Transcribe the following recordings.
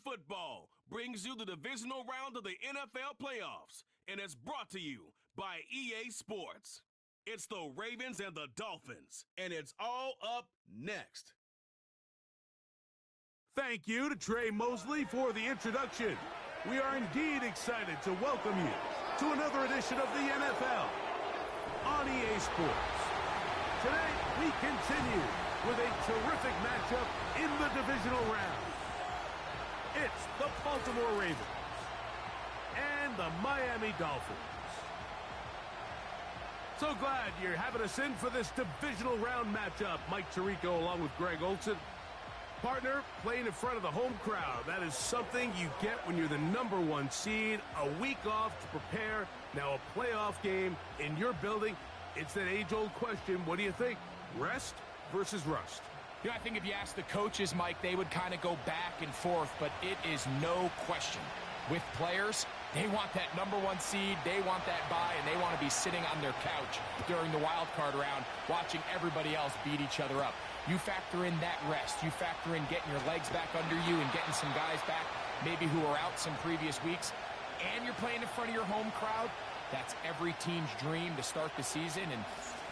Football brings you the divisional round of the NFL playoffs, and it's brought to you by EA Sports. It's the Ravens and the Dolphins, and it's all up next. Thank you to Trey Mosley for the introduction. We are indeed excited to welcome you to another edition of the NFL on EA Sports. Today, we continue with a terrific matchup in the divisional round. It's the Baltimore Ravens and the Miami Dolphins. So glad you're having us in for this divisional round matchup. Mike Tirico along with Greg Olson. Partner, playing in front of the home crowd. That is something you get when you're the #1 seed. A week off to prepare. Now a playoff game in your building. It's that age-old question. What do you think? Rest versus rust? You know, I think if you ask the coaches, Mike, they would kind of go back and forth, but it is no question. With players, they want that #1 seed, they want that bye, and they want to be sitting on their couch during the wild card round watching everybody else beat each other up. You factor in that rest. You factor in getting your legs back under you and getting some guys back maybe who are out some previous weeks, and you're playing in front of your home crowd. That's every team's dream to start the season, and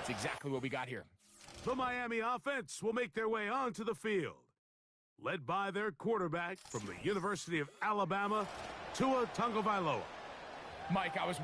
it's exactly what we got here. The Miami offense will make their way onto the field, led by their quarterback from the University of Alabama, Tua Tagovailoa. Mike, I was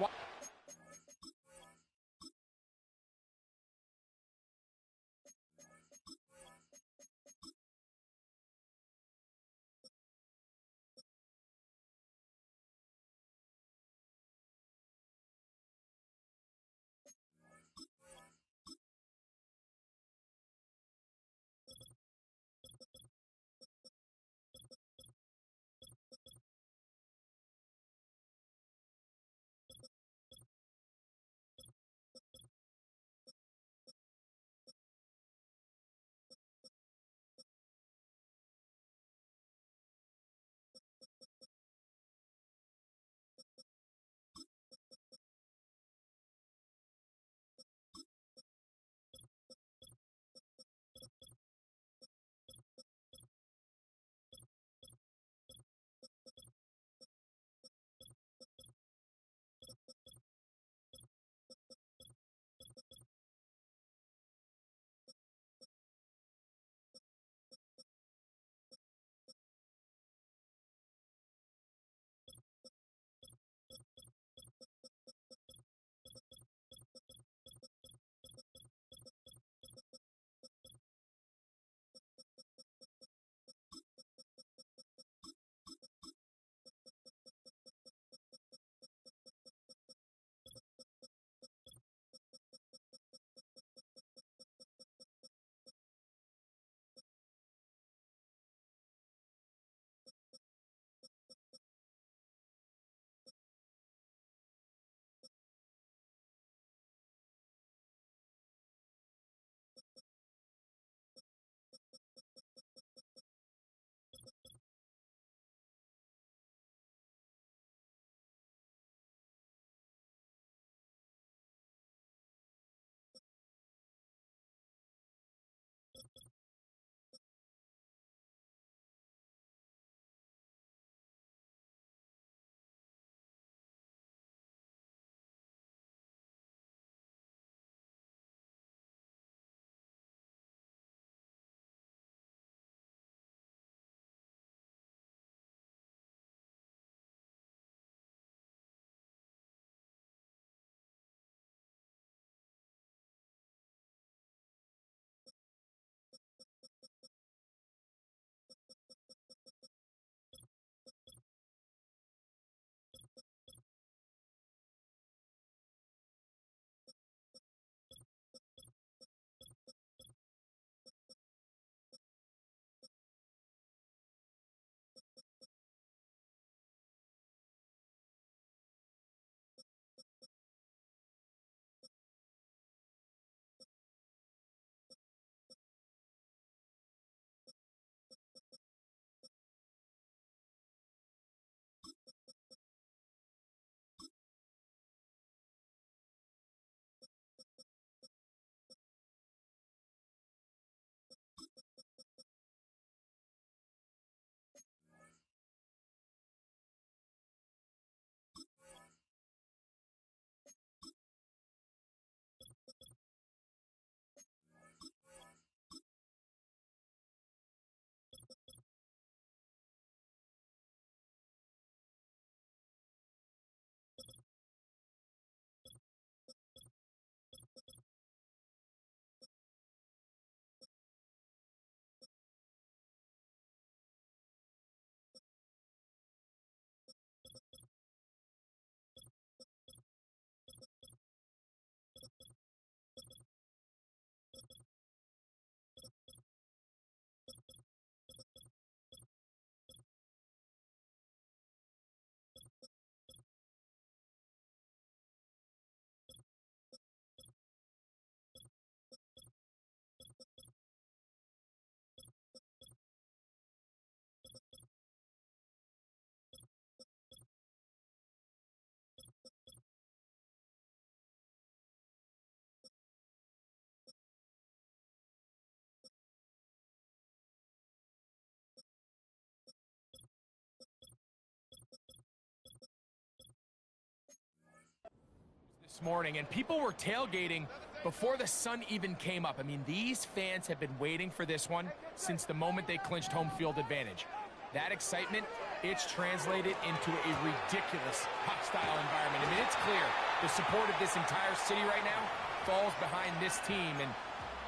morning, and people were tailgating before the sun even came up. I mean, these fans have been waiting for this one since the moment they clinched home field advantage. That excitement, it's translated into a ridiculous hostile environment. I mean, it's clear the support of this entire city right now falls behind this team, and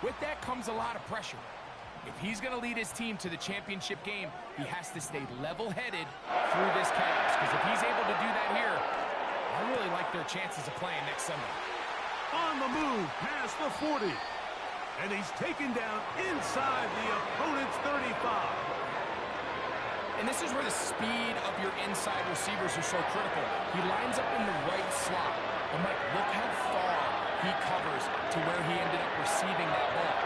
with that comes a lot of pressure. If he's going to lead his team to the championship game, he has to stay level-headed through this chaos, because if he's able to do that here, I really like their chances of playing next Sunday. On the move past the 40, and he's taken down inside the opponent's 35. And this is where the speed of your inside receivers are so critical. He lines up in the right slot. And Mike, look how far he covers to where he ended up receiving that ball.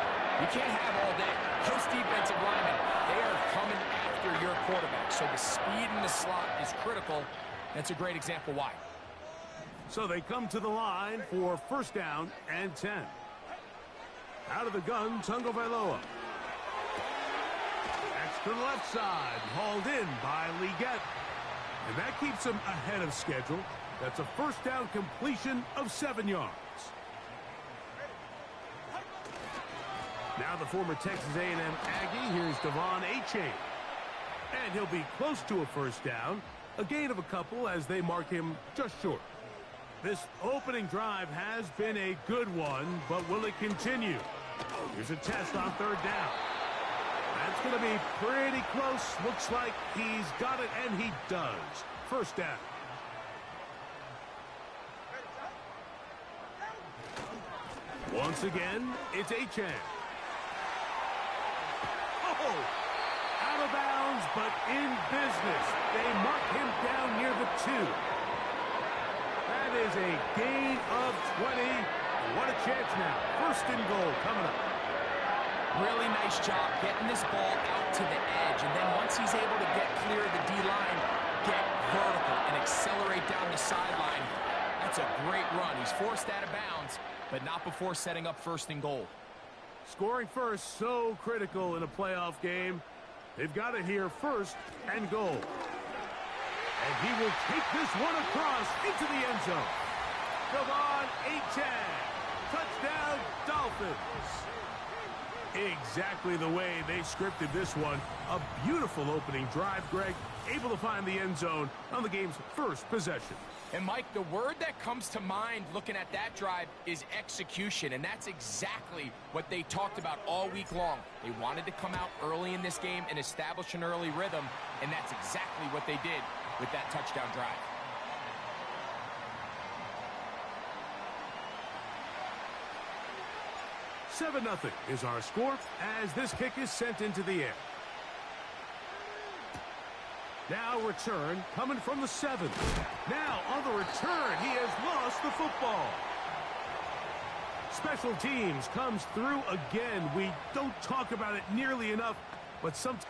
You can't have all day. Those defensive linemen, they are coming after your quarterback. So the speed in the slot is critical. That's a great example why. So they come to the line for first down and 10. Out of the gun, Tagovailoa. To the left side, hauled in by Leggett. And that keeps him ahead of schedule. That's a first down completion of 7 yards. Now the former Texas A&M Aggie, here's Devon Achane. And he'll be close to a first down. A gain of a couple as they mark him just short. This opening drive has been a good one, but will it continue? Here's a test on third down. That's going to be pretty close. Looks like he's got it, and he does. First down. Once again, it's Achane. Oh! Out of bounds, but in business. They mark him down near the 2. That is a gain of 20. What a chance now. First and goal coming up. Really nice job getting this ball out to the edge. And then once he's able to get clear of the D-line, get vertical and accelerate down the sideline. That's a great run. He's forced out of bounds, but not before setting up first and goal. Scoring first, so critical in a playoff game. They've got it here, first and goal. And he will take this one across into the end zone. Devon Achane. Touchdown, Dolphins. Exactly the way they scripted this one. A beautiful opening drive, Greg. Able to find the end zone on the game's first possession. And, Mike, the word that comes to mind looking at that drive is execution, and that's exactly what they talked about all week long. They wanted to come out early in this game and establish an early rhythm, and that's exactly what they did with that touchdown drive. Seven 0 is our score as this kick is sent into the air. Now return coming from the 7th. Now on the return, he has lost the football. Special teams comes through again. We don't talk about it nearly enough, but sometimes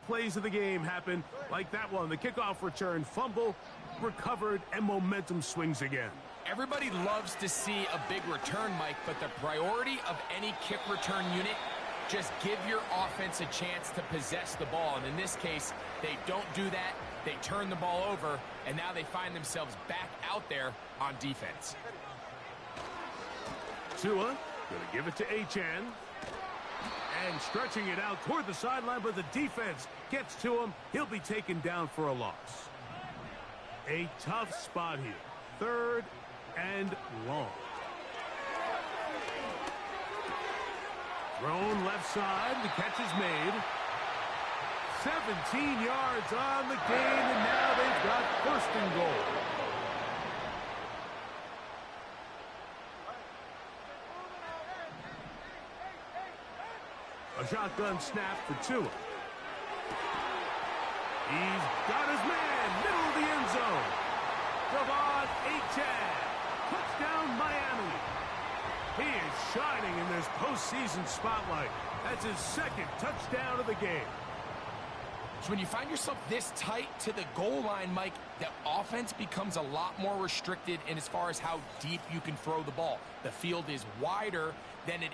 plays of the game happen like that one. The kickoff return, fumble, recovered, and momentum swings again. Everybody loves to see a big return, Mike, but the priority of any kick return unit, just give your offense a chance to possess the ball. And in this case, they don't do that. They turn the ball over, and now they find themselves back out there on defense. Tua going to give it to Achane. And stretching it out toward the sideline, but the defense gets to him. He'll be taken down for a loss. A tough spot here. Third and long. Thrown left side. The catch is made. 17 yards on the gain, and now they've got first and goal. A shotgun snap for Tua. He's got his man, middle of the end zone. Devon Achane. Touchdown, Miami. He is shining in this postseason spotlight. That's his second touchdown of the game. So when you find yourself this tight to the goal line, Mike, the offense becomes a lot more restricted in as far as how deep you can throw the ball. The field is wider than it.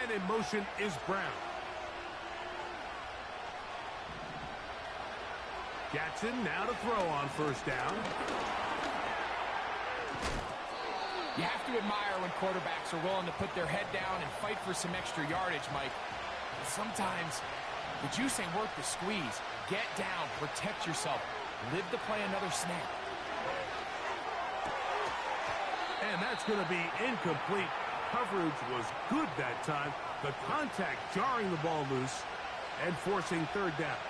And in motion is Brown. Jackson now to throw on first down. You have to admire when quarterbacks are willing to put their head down and fight for some extra yardage, Mike. But sometimes the juice ain't worth the squeeze. Get down, protect yourself, live to play another snap. And that's going to be incomplete. Coverage was good that time. The contact jarring the ball loose and forcing third down.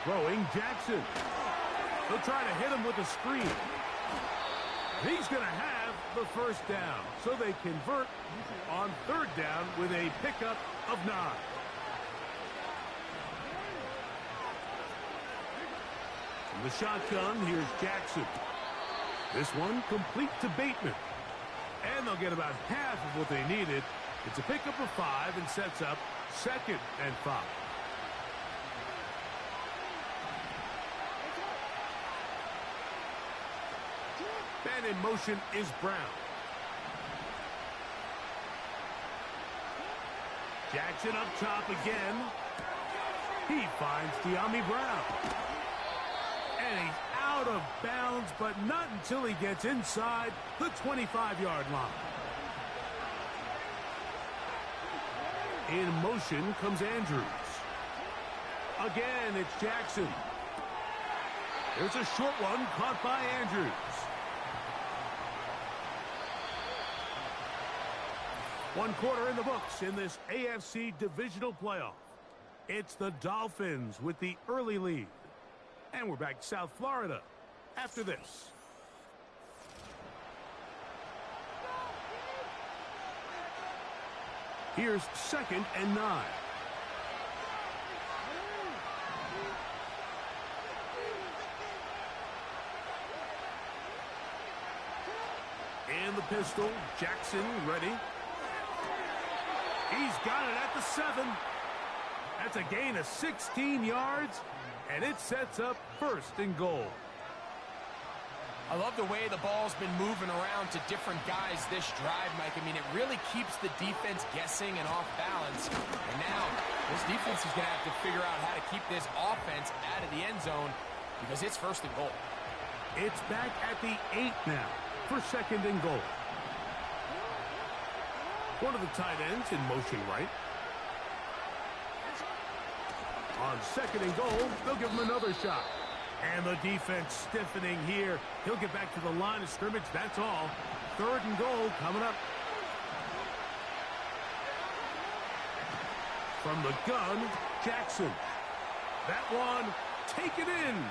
Throwing Jackson. They'll try to hit him with a screen. He's going to have the first down. So they convert on third down with a pickup of 9. From the shotgun, here's Jackson. This one complete to Bateman. And they'll get about half of what they needed. It's a pickup of 5 and sets up 2nd and 5. And in motion is Brown. Jackson up top again. He finds De'Ami Brown. And he's out of bounds, but not until he gets inside the 25-yard line. In motion comes Andrews. Again, it's Jackson. There's a short one caught by Andrews. One quarter in the books in this AFC Divisional playoff. It's the Dolphins with the early lead. And we're back to South Florida after this. Here's 2nd and 9. And the pistol, Jackson ready. He's got it at the 7. That's a gain of 16 yards, and it sets up 1st and goal. I love the way the ball's been moving around to different guys this drive, Mike. I mean, it really keeps the defense guessing and off balance. And now, this defense is going to have to figure out how to keep this offense out of the end zone because it's 1st and goal. It's back at the 8 now for 2nd and goal. One of the tight ends in motion right. On 2nd and goal, they'll give him another shot. And the defense stiffening here. He'll get back to the line of scrimmage, that's all. 3rd and goal coming up. From the gun, Jackson. That one, taken in.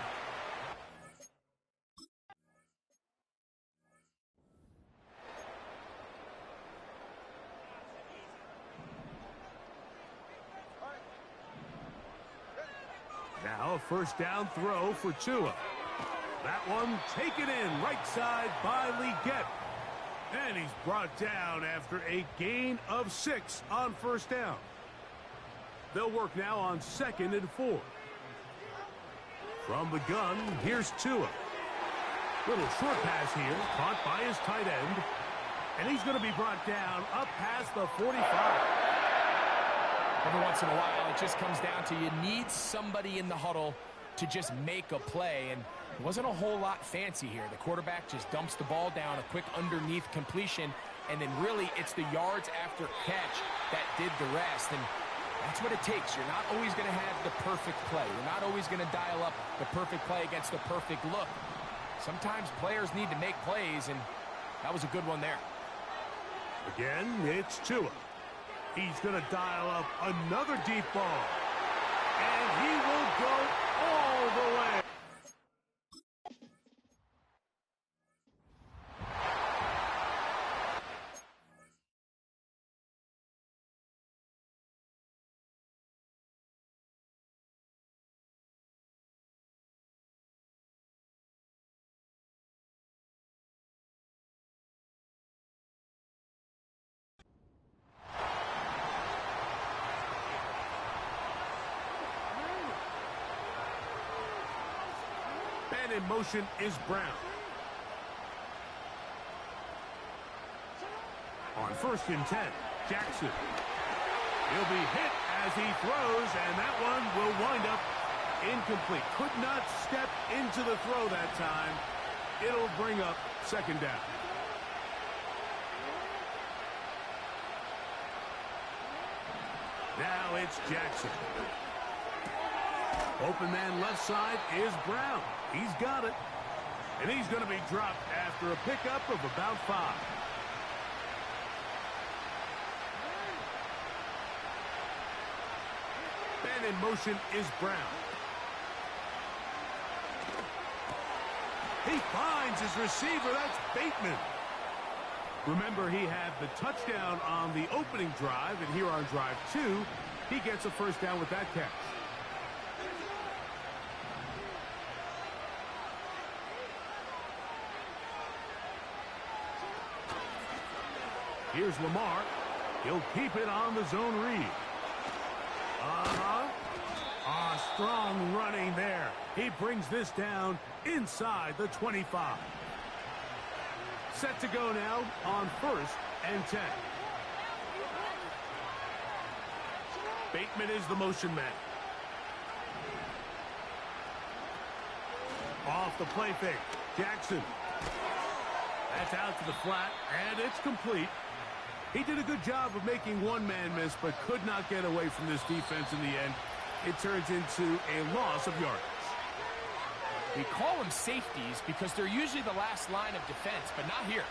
Now a 1st down throw for Tua. That one taken in right side by Leggett. And he's brought down after a gain of 6 on 1st down. They'll work now on 2nd and 4. From the gun, here's Tua. Little short pass here, caught by his tight end. And he's going to be brought down up past the 45. Every once in a while, it just comes down to you need somebody in the huddle to just make a play. And it wasn't a whole lot fancy here. The quarterback just dumps the ball down, a quick underneath completion, and then really it's the yards after catch that did the rest. And that's what it takes. You're not always going to have the perfect play. You're not always going to dial up the perfect play against the perfect look. Sometimes players need to make plays, and that was a good one there. Again, it's Tua. He's going to dial up another deep ball. And he will go all the way. And in motion is Brown. On 1st and 10, Jackson. He'll be hit as he throws, and that one will wind up incomplete. Could not step into the throw that time. It'll bring up 2nd down. Now it's Jackson. Open man left side is Brown. He's got it. And he's going to be dropped after a pickup of about 5. And in motion is Brown. He finds his receiver. That's Bateman. Remember, he had the touchdown on the opening drive, and here on drive 2, he gets a 1st down with that catch. Here's Lamar. He'll keep it on the zone read. Strong running there. He brings this down inside the 25. Set to go now on 1st and 10. Bateman is the motion man. Off the play fake. Jackson. That's out to the flat, and it's complete. He did a good job of making one man miss, but could not get away from this defense in the end. It turns into a loss of yardage. We call them safeties because they're usually the last line of defense, but not here.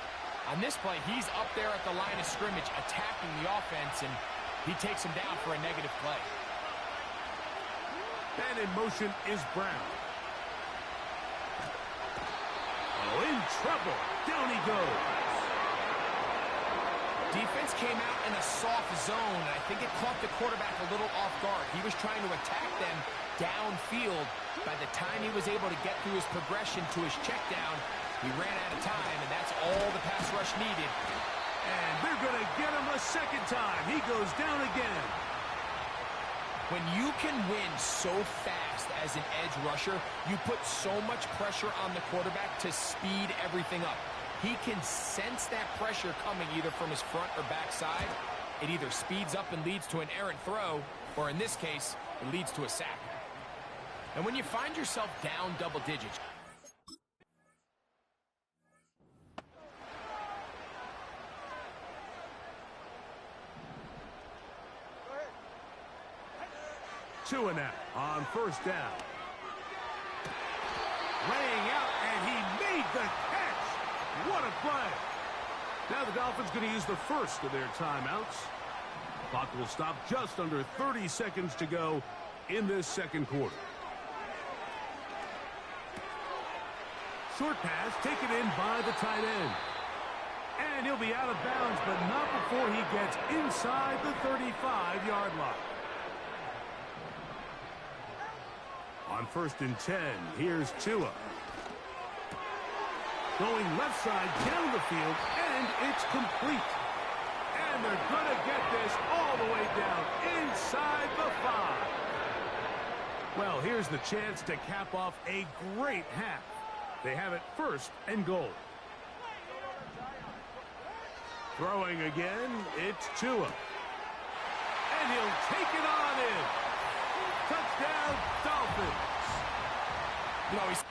On this play, he's up there at the line of scrimmage attacking the offense, and he takes him down for a negative play. And in motion is Brown. Oh, in trouble. Down he goes. Defense came out in a soft zone, and I think it caught the quarterback a little off guard. He was trying to attack them downfield. By the time he was able to get through his progression to his check down, he ran out of time, and that's all the pass rush needed. And they're going to get him a 2nd time. He goes down again. When you can win so fast as an edge rusher, you put so much pressure on the quarterback to speed everything up. He can sense that pressure coming either from his front or back side. It either speeds up and leads to an errant throw, or in this case, it leads to a sack. And when you find yourself down double digits, Two and out on 1st down. Laying out, and he made the catch. What a play. Now the Dolphins going to use the 1st of their timeouts. Clock will stop just under 30 seconds to go in this 2nd quarter. Short pass taken in by the tight end. And he'll be out of bounds, but not before he gets inside the 35-yard line. On 1st and 10, here's Tua. Going left side down the field, and it's complete. And they're going to get this all the way down inside the 5. Well, here's the chance to cap off a great half. They have it 1st and goal. Throwing again, it's Tua. And he'll take it on in. Touchdown, Dolphins. you know, he's...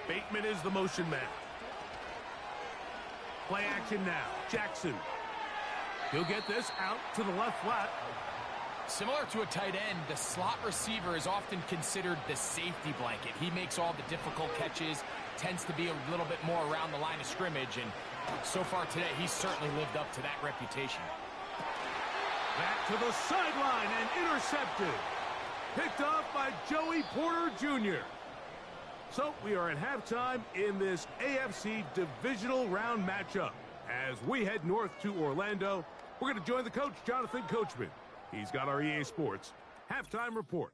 Bateman is the motion man. Play action now. Jackson. He'll get this out to the left flat. Similar to a tight end, the slot receiver is often considered the safety blanket. He makes all the difficult catches, tends to be a little bit more around the line of scrimmage, and so far today, he's certainly lived up to that reputation. Back to the sideline and intercepted. Picked off by Joey Porter Jr. So we are at halftime in this AFC Divisional Round matchup. As we head north to Orlando, we're going to join the coach, Jonathan Coachman. He's got our EA Sports halftime report.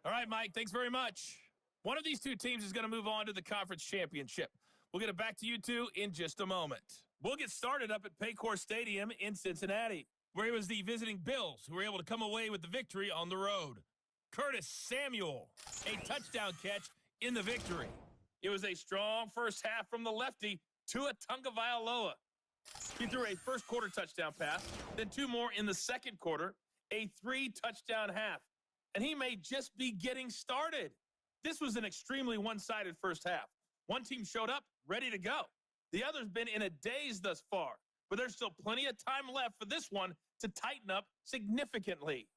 All right, Mike, thanks very much. One of these two teams is going to move on to the conference championship. We'll get it back to you two in just a moment. We'll get started up at Paycor Stadium in Cincinnati, where it was the visiting Bills who were able to come away with the victory on the road. Curtis Samuel, a touchdown catch in the victory. It was a strong first half from the lefty, Tua Tagovailoa. He threw a first-quarter touchdown pass, then two more in the second quarter, a 3-touchdown half. And he may just be getting started. This was an extremely one-sided first half. One team showed up, ready to go. The other's been in a daze thus far, but there's still plenty of time left for this one to tighten up significantly.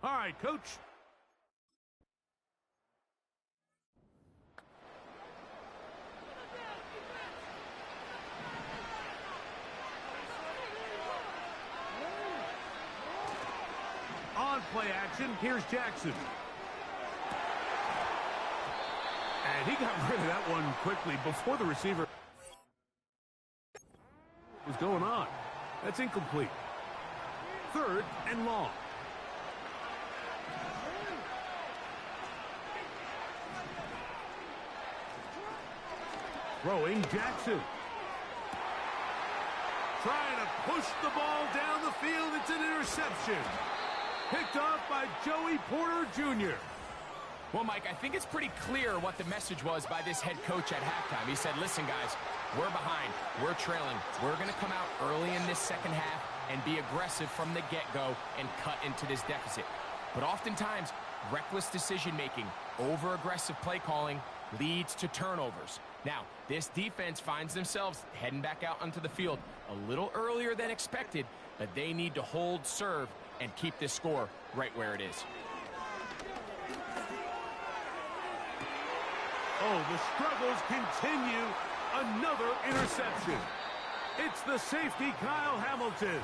All right, Coach. On play action, here's Jackson. And he got rid of that one quickly before the receiver was going on. That's incomplete. 3rd and long. Throwing Jackson. Trying to push the ball down the field. It's an interception. Picked off by Joey Porter Jr. Well, Mike, I think it's pretty clear what the message was by this head coach at halftime. He said, listen, guys, we're behind. We're trailing. We're going to come out early in this second half and be aggressive from the get-go and cut into this deficit. But oftentimes, reckless decision-making, over-aggressive play calling leads to turnovers. Now, this defense finds themselves heading back out onto the field a little earlier than expected, but they need to hold serve and keep this score right where it is. Oh, the struggles continue. Another interception. It's the safety, Kyle Hamilton.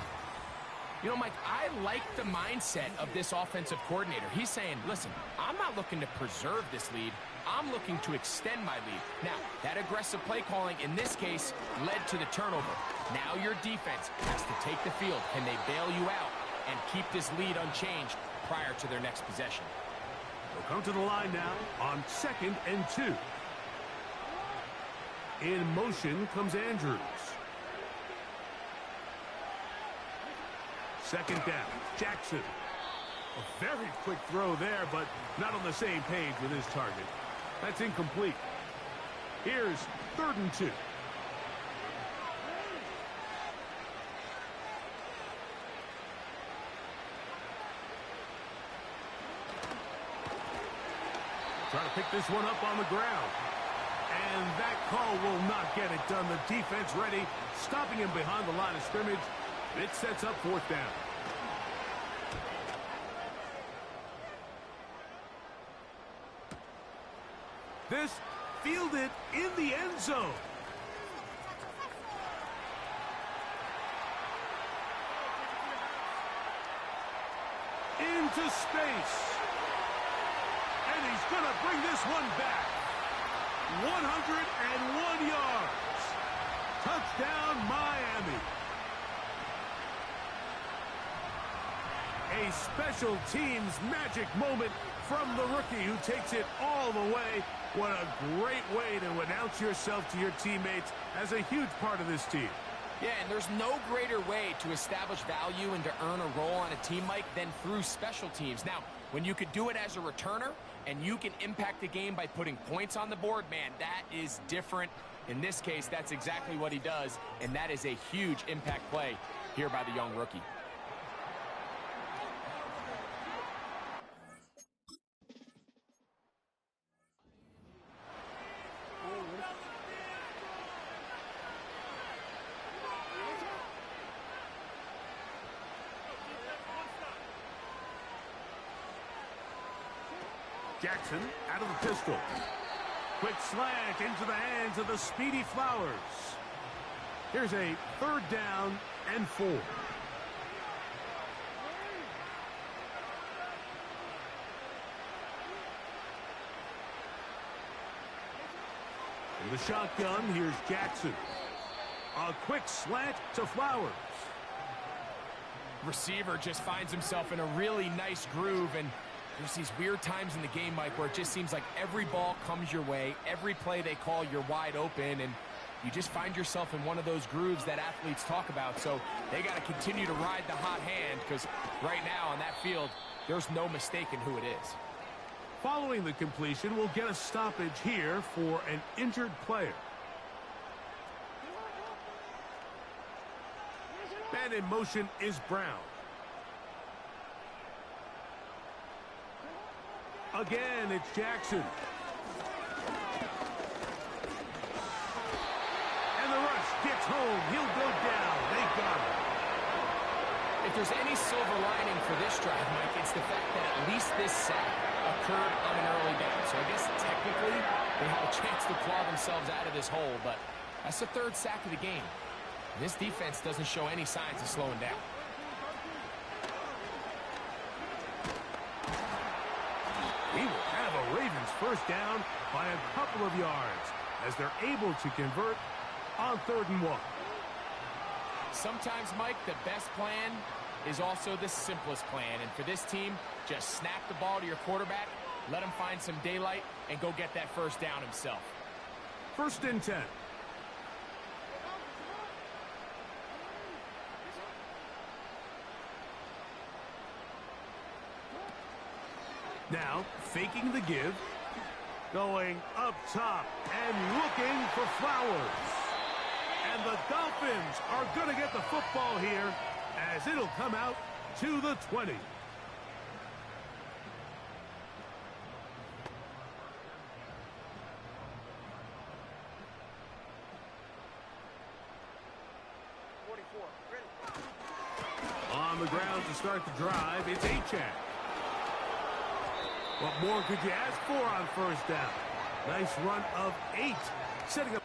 You know, Mike, I like the mindset of this offensive coordinator. He's saying, listen, I'm not looking to preserve this lead. I'm looking to extend my lead. Now, that aggressive play calling in this case led to the turnover. Now your defense has to take the field. Can they bail you out and keep this lead unchanged prior to their next possession? They'll come to the line now on 2nd and 2. In motion comes Andrews. 2nd down, Jackson. A very quick throw there, but not on the same page with his target. That's incomplete. Here's 3rd and 2. Trying to pick this one up on the ground. And that call will not get it done. The defense ready, stopping him behind the line of scrimmage. It sets up 4th down. This fielded in the end zone. Into space. And he's going to bring this one back. 101 yards. Touchdown, Miami. A special teams magic moment from the rookie who takes it all the way. What a great way to announce yourself to your teammates as a huge part of this team. Yeah, and there's no greater way to establish value and to earn a role on a team, Mike, than through special teams. Now, when you could do it as a returner and you can impact the game by putting points on the board, man, that is different. In this case, that's exactly what he does, and that is a huge impact play here by the young rookie. Jackson out of the pistol. Quick slant into the hands of the speedy Flowers. Here's a 3rd down and 4. The shotgun, here's Jackson. A quick slant to Flowers. Receiver just finds himself in a really nice groove, and there's these weird times in the game, Mike, where it just seems like every ball comes your way, every play they call, you're wide open, and you just find yourself in one of those grooves that athletes talk about. So they got to continue to ride the hot hand, because right now on that field, there's no mistaking who it is. Following the completion, we'll get a stoppage here for an injured player. And in motion is Brown. Again, it's Jackson. And the rush gets home. He'll go down. They got him. If there's any silver lining for this drive, Mike, it's the fact that at least this sack occurred on an early down. So I guess technically they have a chance to claw themselves out of this hole, but that's the third sack of the game. This defense doesn't show any signs of slowing down. He will have a Ravens first down by a couple of yards as they're able to convert on 3rd and 1. Sometimes, Mike, the best plan is also the simplest plan. And for this team, just snap the ball to your quarterback, let him find some daylight, and go get that first down himself. 1st and 10. Now, faking the give, going up top and looking for Flowers. And the Dolphins are going to get the football here as it'll come out to the 20. On the ground to start the drive, it's Achane. What more could you ask for on 1st down? Nice run of 8, setting up.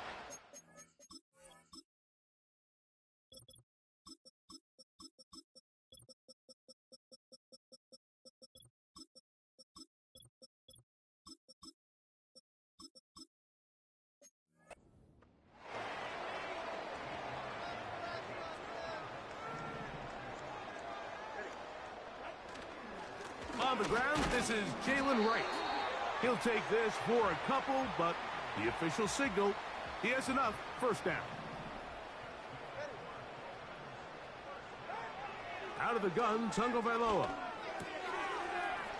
On the ground, this is Jalen Wright. He'll take this for a couple, but the official signal, he has enough. 1st down. Out of the gun, Tagovailoa.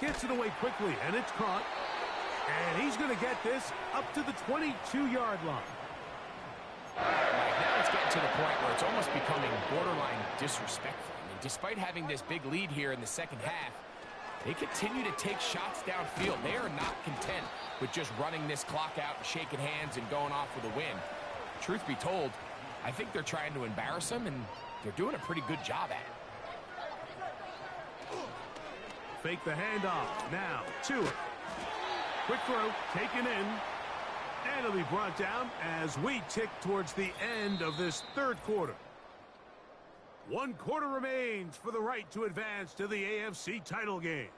Gets it away quickly, and it's caught. And he's going to get this up to the 22-yard line. Now it's getting to the point where it's almost becoming borderline disrespectful. I mean, despite having this big lead here in the second half, they continue to take shots downfield. They are not content with just running this clock out and shaking hands and going off with a win. Truth be told, I think they're trying to embarrass them, and they're doing a pretty good job at it. Fake the handoff. Now to it. Quick throw, taken in. And it'll be brought down as we tick towards the end of this 3rd quarter. 1 quarter remains for the right to advance to the AFC title game.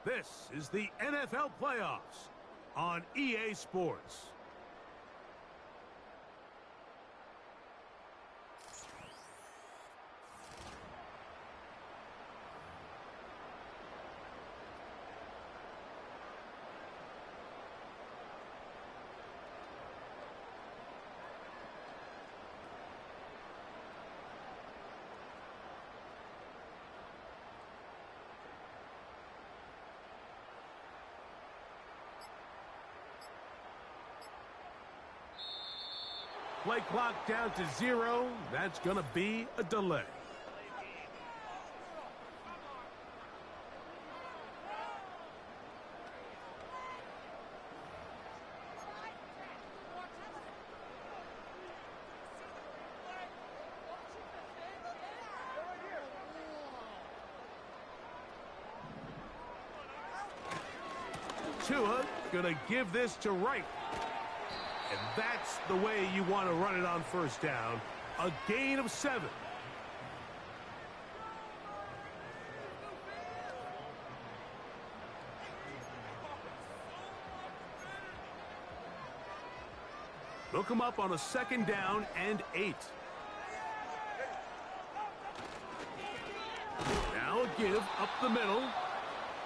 This is the NFL playoffs on EA Sports. Play clock down to 0. That's going to be a delay. Tua going to give this to Wright. And that's the way you want to run it on 1st down. A gain of 7. They'll come up on a 2nd down and 8. Now a give up the middle.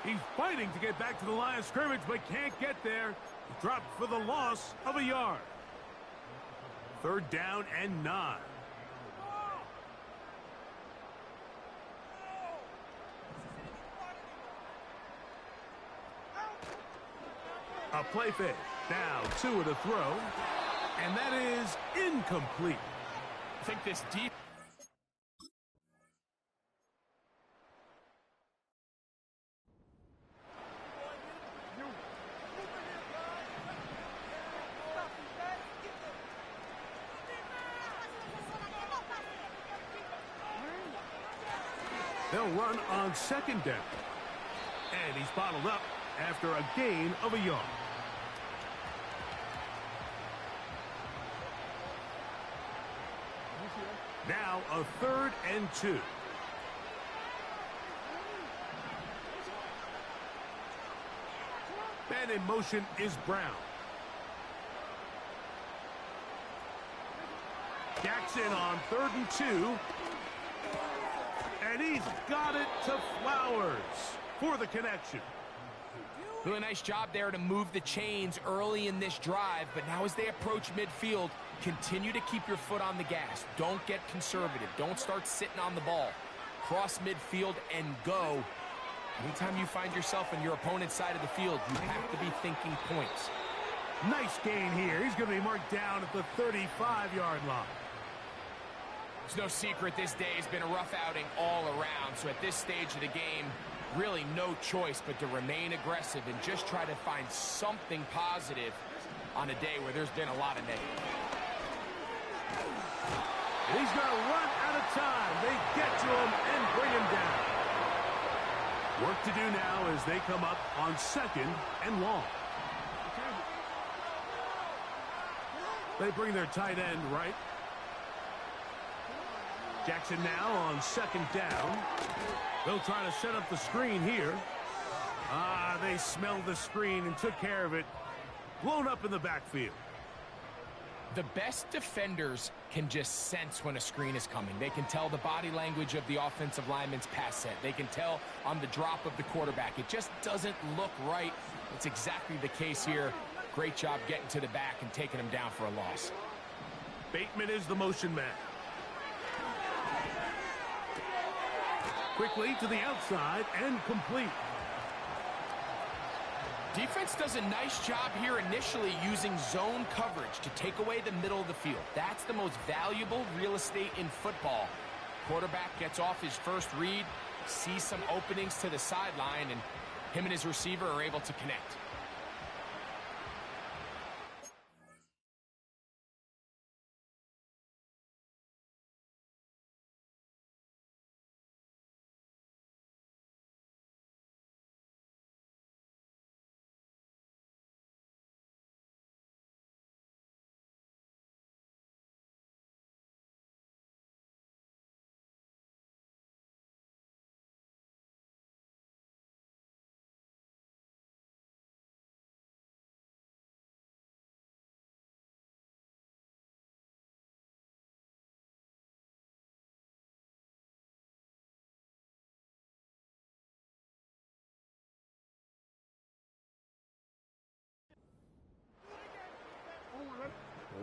He's fighting to get back to the line of scrimmage, but can't get there. He dropped for the loss of a yard. 3rd down and 9. A play fake. Now 2 at a throw. And that is incomplete. I think this deep. They'll run on 2nd down. And he's bottled up after a gain of a yard. Now a 3rd and 2. And in motion is Brown. Jackson on 3rd and 2. And he's got it to Flowers for the connection. Really nice job there to move the chains early in this drive, but now as they approach midfield, continue to keep your foot on the gas. Don't get conservative. Don't start sitting on the ball. Cross midfield and go. Anytime you find yourself on your opponent's side of the field, you have to be thinking points. Nice gain here. He's going to be marked down at the 35-yard line. It's no secret this day has been a rough outing all around, so at this stage of the game, really no choice but to remain aggressive and just try to find something positive on a day where there's been a lot of negative. He's going to run out of time. They get to him and bring him down. Work to do now as they come up on 2nd and long. They bring their tight end right. Jackson now on 2nd down. They'll try to set up the screen here. They smelled the screen and took care of it. Blown up in the backfield. The best defenders can just sense when a screen is coming. They can tell the body language of the offensive lineman's pass set. They can tell on the drop of the quarterback. It just doesn't look right. It's exactly the case here. Great job getting to the back and taking him down for a loss. Bateman is the motion man. Quickly to the outside and complete. Defense does a nice job here initially using zone coverage to take away the middle of the field. That's the most valuable real estate in football. Quarterback gets off his first read, sees some openings to the sideline, and him and his receiver are able to connect.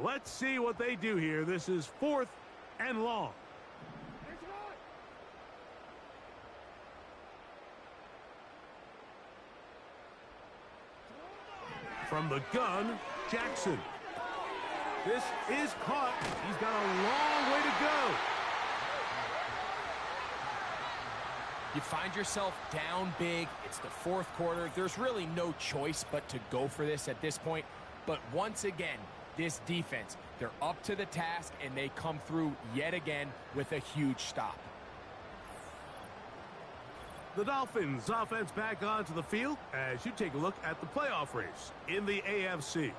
Let's see what they do here. This is 4th and long. From the gun, Jackson. This is caught. He's got a long way to go. You find yourself down big. It's the 4th quarter. There's really no choice but to go for this at this point. But once again, this defense, they're up to the task, and they come through yet again with a huge stop. The Dolphins offense back onto the field as you take a look at the playoff race in the AFC.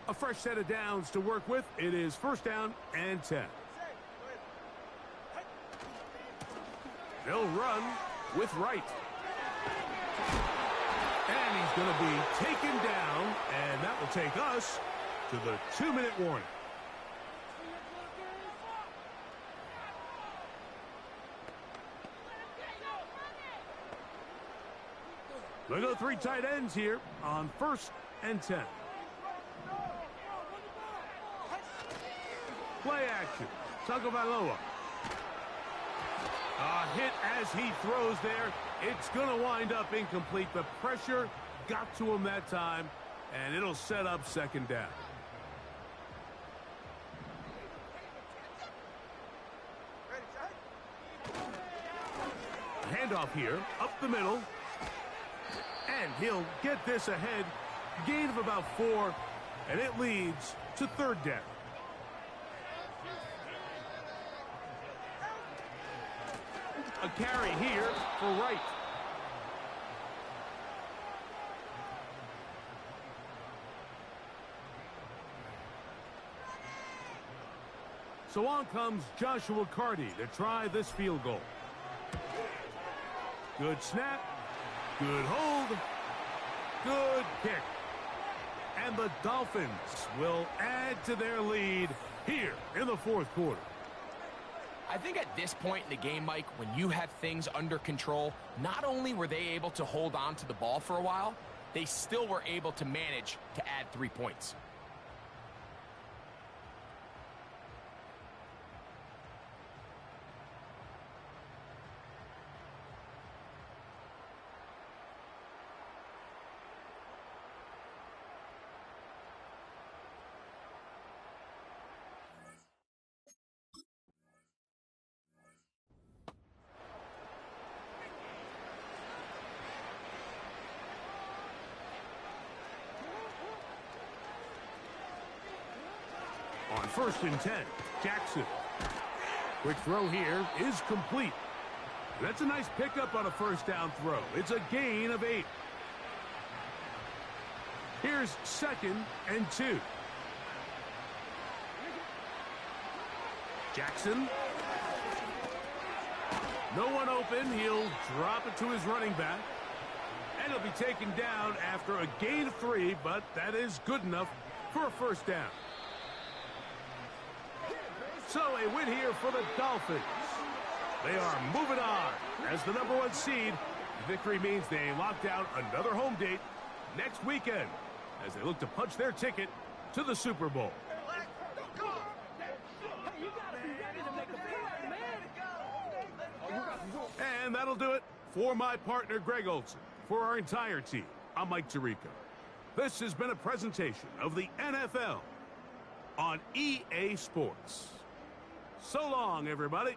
A fresh set of downs to work with. It is 1st down and 10. They'll run with Wright. And he's going to be taken down, and that will take us to the 2-minute warning. They go 3 tight ends here on 1st and 10. Play action. Tagovailoa. A hit as he throws there. It's going to wind up incomplete. The pressure got to him that time, and it'll set up 2nd down. Handoff here, up the middle. And he'll get this ahead. Gain of about 4, and it leads to 3rd down. A carry here for Wright. So on comes Joshua Carty to try this field goal. Good snap. Good hold. Good kick. And the Dolphins will add to their lead here in the 4th quarter. I think at this point in the game, Mike, when you have things under control, not only were they able to hold on to the ball for a while, they still were able to manage to add 3 points. On 1st and 10, Jackson. Quick throw here is complete. That's a nice pickup on a 1st down throw. It's a gain of 8. Here's 2nd and 2. Jackson. No one open. He'll drop it to his running back. And he'll be taken down after a gain of 3, but that is good enough for a 1st down. So a win here for the Dolphins. They are moving on as the #1 seed. Victory means they lock down another home date next weekend as they look to punch their ticket to the Super Bowl. And that'll do it for my partner, Greg Olson. For our entire team, I'm Mike Tirico. This has been a presentation of the NFL on EA Sports. So long, everybody.